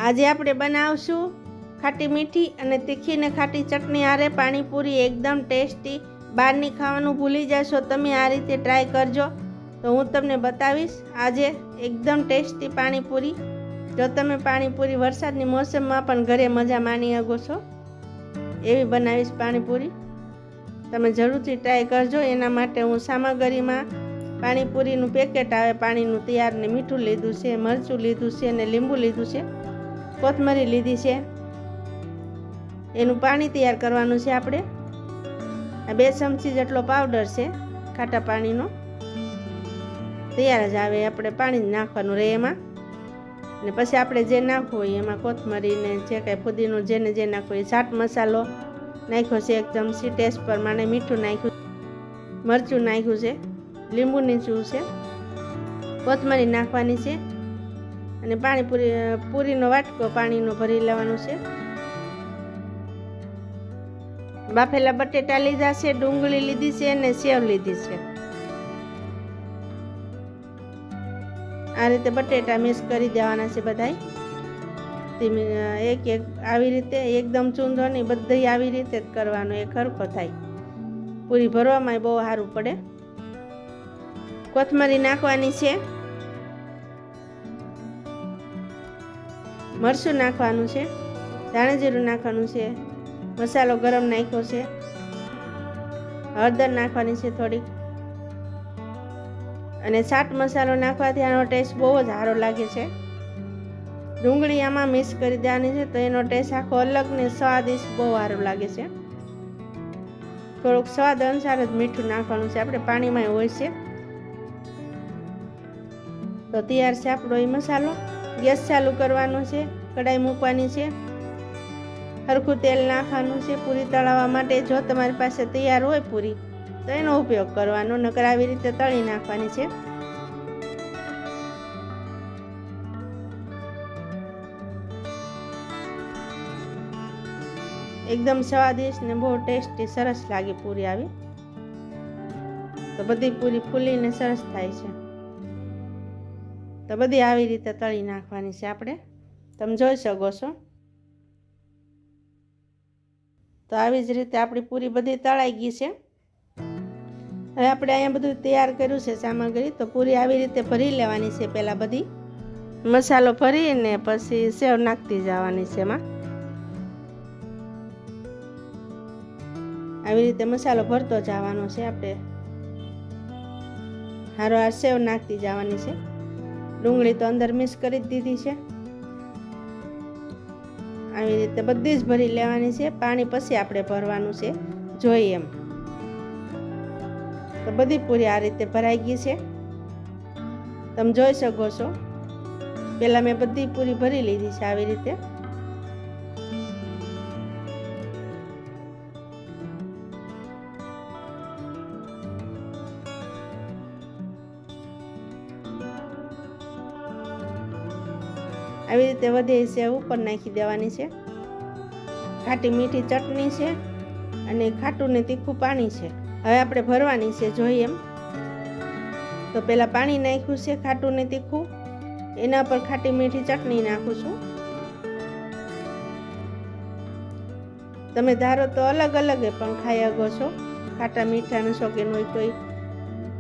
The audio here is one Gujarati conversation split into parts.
આજે આપણે બનાવશું ખાટી મીઠી અને તીખી ને ખાટી ચટણી આરે પાણીપુરી એકદમ ટેસ્ટી। બહારની ખાવાનું ભૂલી જશો તમે આ રીતે ટ્રાય કરજો તો હું તમને બતાવીશ આજે એકદમ ટેસ્ટી પાણીપુરી। જો તમે પાણીપુરી વરસાદની મોસમમાં પણ ઘરે મજા માણી શકો છો એવી બનાવીશ પાણીપુરી, તમે જરૂરથી ટ્રાય કરજો। એના માટે હું સામગ્રીમાં પાણીપુરીનું પેકેટ આવે પાણીનું તૈયાર ને મીઠું લીધું છે, મરચું લીધું છે અને લીંબુ લીધું છે, કોથમરી લીધી છે, એનું પાણી તૈયાર કરવાનું છે આપણે। આ 2 ચમચી જેટલો પાવડર છે ખાટા પાણીનો, તૈયાર જ આવે, આપણે પાણી નાખવાનું રહે એમાં। ને પછી આપણે જે નાખવું હોય એમાં કોથમરી ને જે કાંઈ ફુદીનું જેને જે નાખવું હોય, ચાટ મસાલો નાખ્યો છે 1 ચમચી, ટેસ્ટ પ્રમાણે મીઠું નાખ્યું, મરચું નાખ્યું છે, લીંબુ નીચું છે, કોથમરી નાખવાની છે અને પૂરીનો વાટકો પાણીનો ભરી લેવાનો છે। બાફેલા બટેટા લીધા છે, ડુંગળી લીધી છે અને સેવ લીધી છે। આ રીતે બટેટા મિક્સ કરી દેવાના છે બધાય, એક એક આવી રીતે, એકદમ ચૂંદો નહીં, બધાય આવી રીતે જ કરવાનો, એક હરખો થાય, પૂરી ભરવામાં બહુ સારું પડે। કોથમરી નાખવાની છે, મરચું નાખવાનું છે, ધાણા જીરું નાખવાનું છે, મસાલો ગરમ નાખ્યો છે, હળદર નાખવાની છે થોડીક, અને ચાટ મસાલો નાખવાથી આનો ટેસ્ટ બહુ જ સારો લાગે છે। ડુંગળી આમાં મિક્સ કરી દેવાની છે તો એનો ટેસ્ટ આખો અલગ ને સ્વાદિષ્ટ બહુ સારો લાગે છે। થોડુંક સ્વાદ અનુસાર જ મીઠું નાખવાનું છે, આપણે પાણીમાં હોય છે। તો તૈયાર છે આપણો એ મસાલો। ગેસ ચાલુ કરવાનો છે, કઢાઈ મૂકવાની છે, હરખું તેલ નાખવાનું છે પૂરી તળાવવા માટે। જો તમારી પાસે તૈયાર હોય પૂરી તો એનો ઉપયોગ કરવાનો, નકર આવી રીતે તળી નાખવાની છે। એકદમ સ્વાદિષ્ટ ને બહુ ટેસ્ટી સરસ લાગે પૂરી આવી, તો બધી પૂરી ફૂલીને સરસ થાય છે। તો બધી આવી રીતે તળી નાખવાની છે આપણે, તમે જોઈ શકો છો। તો આવી જ રીતે આપણી પૂરી બધી તળાઈ ગઈ છે। હવે આપણે અહીંયા બધું તૈયાર કર્યું છે સામગ્રી, તો પૂરી આવી રીતે ભરી લેવાની છે। પહેલાં બધી મસાલો ભરીને પછી સેવ નાખતી જવાની છે એમાં, આવી રીતે મસાલો ભરતો જવાનો છે આપણે, હારો સેવ નાખતી જવાની છે। ડુંગળી તો અંદર મિક્સ કરી જ દીધી છે, આવી રીતે બધી જ ભરી લેવાની છે। પાણી પછી આપણે ભરવાનું છે જોઈએ એમ। તો બધી પૂરી આ રીતે ભરાઈ ગઈ છે, તમે જોઈ શકો છો। પહેલાં મેં બધી પૂરી ભરી લીધી છે આવી રીતે। આવી રીતે વધે સેવ ઉપર નાખી દેવાની છે। ખાટી મીઠી ચટણી છે અને ખાટું ને તીખું પાણી છે। હવે આપણે ભરવાની છે જોઈએ એમ। તો પહેલાં પાણી નાખ્યું છે ખાટું ને તીખું, એના પર ખાટી મીઠી ચટણી નાખું છું। તમે ધારો તો અલગ અલગ પણ ખાઈ શકો છો, ખાટા મીઠાનું શોખીન હોય કોઈ,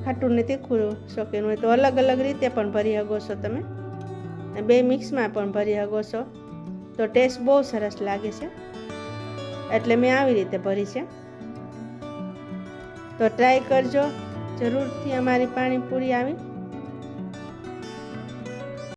ખાટું ને તીખું શોખીન હોય તો અલગ અલગ રીતે પણ ભરી શકો છો તમે, બે મિક્સમાં પણ ભરી શકો છો, તો ટેસ્ટ બહુ સરસ લાગે છે, એટલે મેં આવી રીતે ભરી છે। તો ટ્રાય કરજો જરૂરથી અમારી પાણીપુરી આવી।